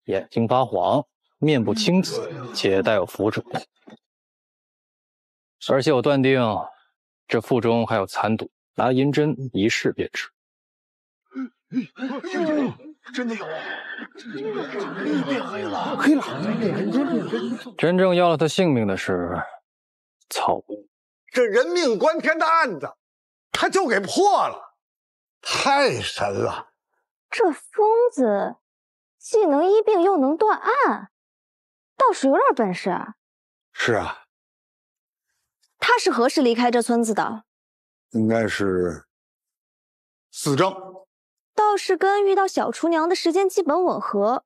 眼睛发黄，面部青紫，且带有浮肿，而且我断定这腹中还有残毒，拿银针一试便知。真的有，变黑了，真正要了他性命的是草屋。这人命关天的案子，他就给破了，太神了！这疯子既能医病又能断案，倒是有点本事啊。是啊，他是何时离开这村子的？应该是4正。倒是跟遇到小厨娘的时间基本吻合。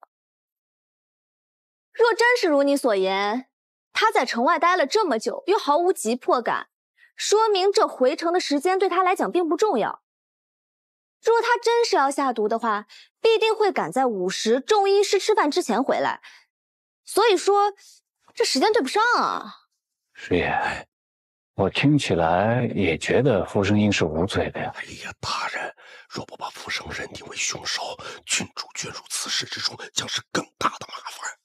若真是如你所言，他在城外待了这么久，又毫无急迫感，说明这回城的时间对他来讲并不重要。若他真是要下毒的话，必定会赶在午时众医师吃饭之前回来。所以说，这时间对不上啊。师爷，我听起来也觉得福生应是无罪的呀。哎呀，大人，若不把福生认定为凶手，郡主卷入此事之中，将是更大的麻烦。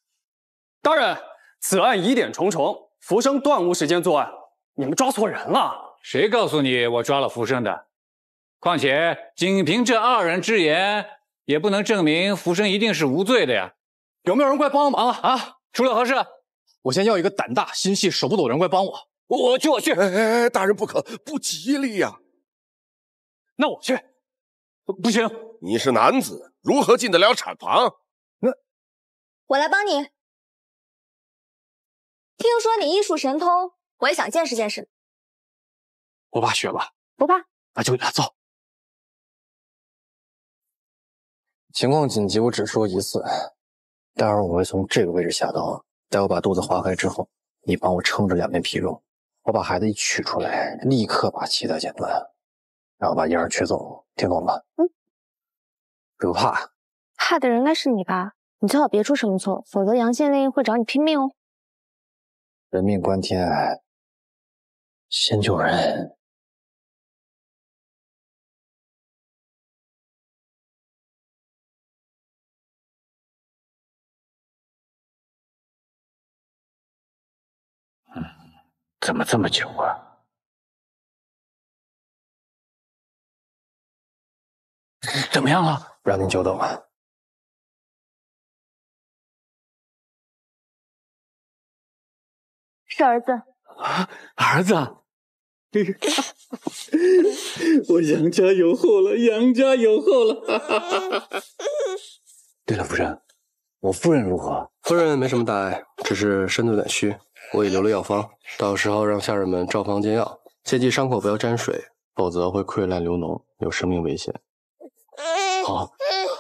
大人，此案疑点重重，浮生断无时间作案，你们抓错人了。谁告诉你我抓了浮生的？况且仅凭这2人之言，也不能证明浮生一定是无罪的呀。有没有人快帮忙啊？出了何事？我先要一个胆大心细手不抖的人快帮我。我去。哎，大人不可，不吉利呀。那我去。不行，你是男子，如何进得了产房？我来帮你。听说你医术神通，我也想见识见识。我怕血吧？不怕。那就走。情况紧急，我只说一次。待会儿我会从这个位置下刀，待我把肚子划开之后，你帮我撑着2片皮肉，我把孩子一取出来，立刻把脐带剪断，然后把婴儿取走，听懂了吗？不怕。怕的人应该是你吧？你最好别出什么错，否则杨县令会找你拼命哦。人命关天，先救人。怎么这么久啊？怎么样了？让您久等了。是儿子。儿子，我杨家有后了，杨家有后了。对了，夫人，我夫人如何？夫人没什么大碍，只是身子有点虚。我已留了药方，到时候让下人们照方煎药，切记伤口不要沾水，否则会溃烂流脓，有生命危险。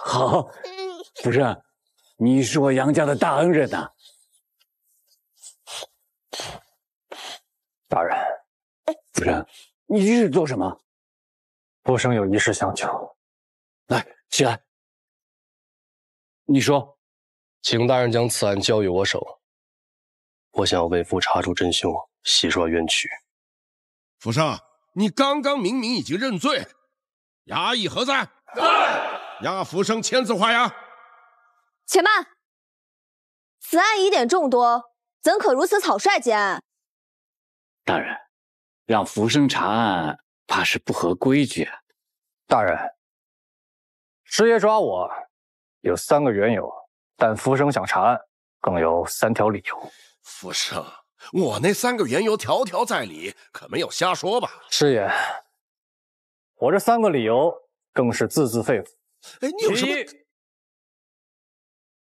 好，夫人，你是我杨家的大恩人呐。大人，夫人，你这是做什么？浮生有一事相求。来，起来。你说，请大人将此案交于我手。我想要为父查出真凶，洗刷冤屈。福生，你刚刚明明已经认罪，衙役何在？在。押福生签字画押。且慢，此案疑点众多，怎可如此草率结案？大人，让浮生查案，怕是不合规矩啊。大人，师爷抓我有3个缘由，但浮生想查案，更有3条理由。福生，我那3个缘由条条在理，可没有瞎说吧？师爷，我这3个理由更是字字肺腑。哎，你有什么？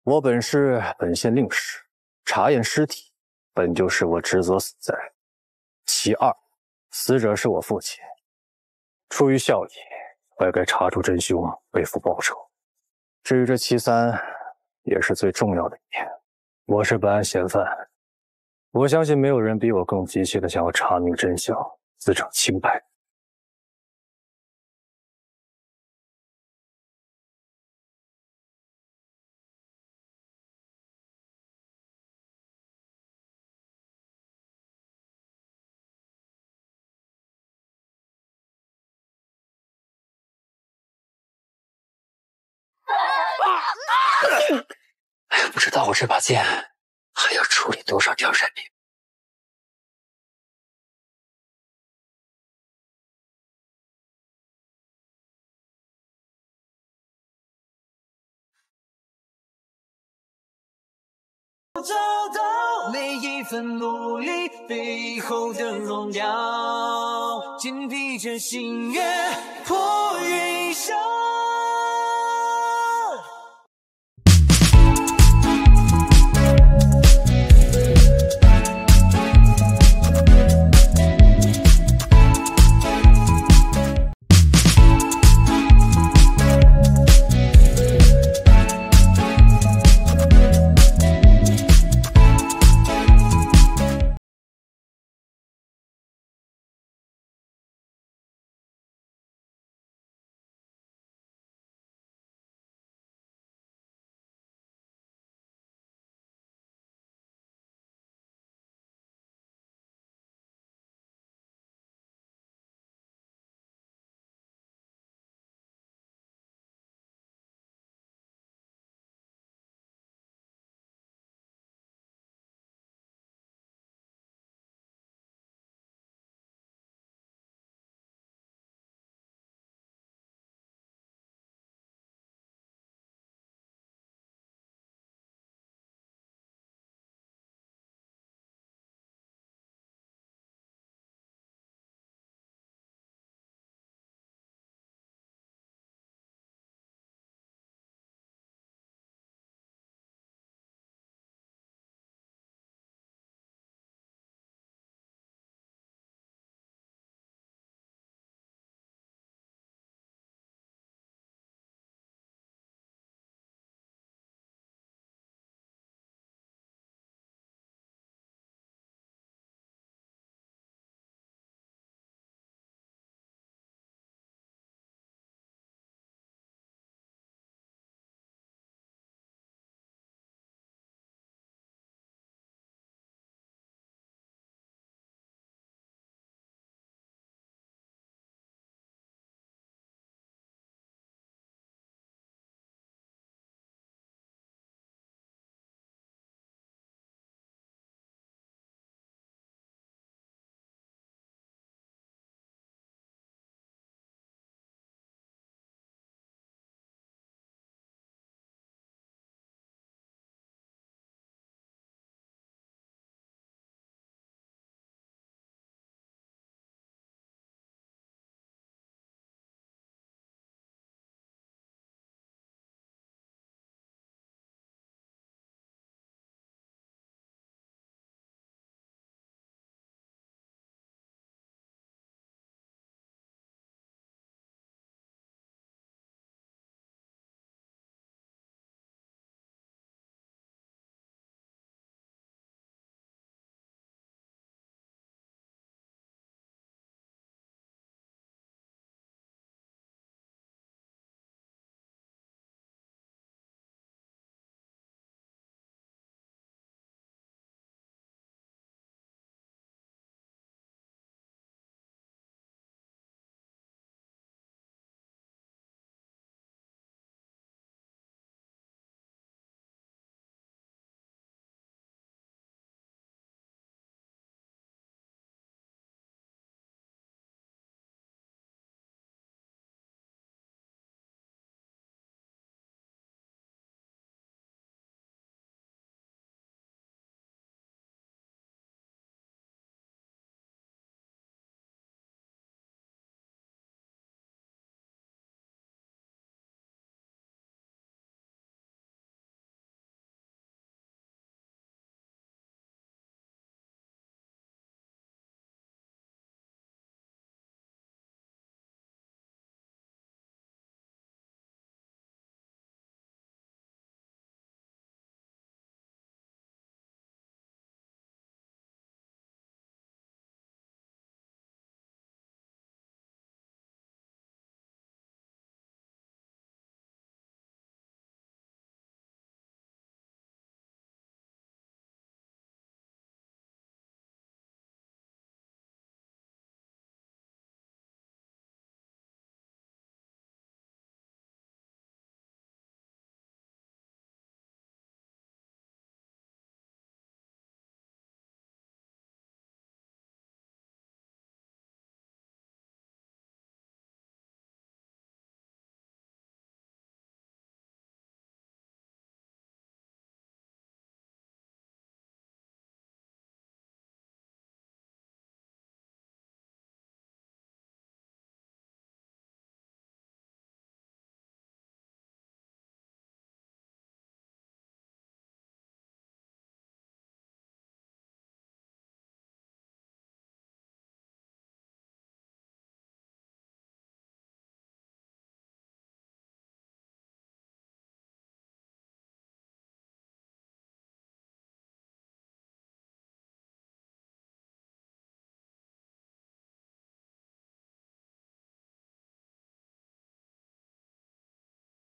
我本是本县令史，查验尸体本就是我职责所在。其2，死者是我父亲，出于孝义，我也该查出真凶，为父报仇。至于这其3，也是最重要的一点。我是本案嫌犯，我相信没有人比我更急切的想要查明真相，自证清白。不知道我这把剑还要处理多少条人命。找到每一份努力背后的荣耀，紧闭着心愿，破云霄。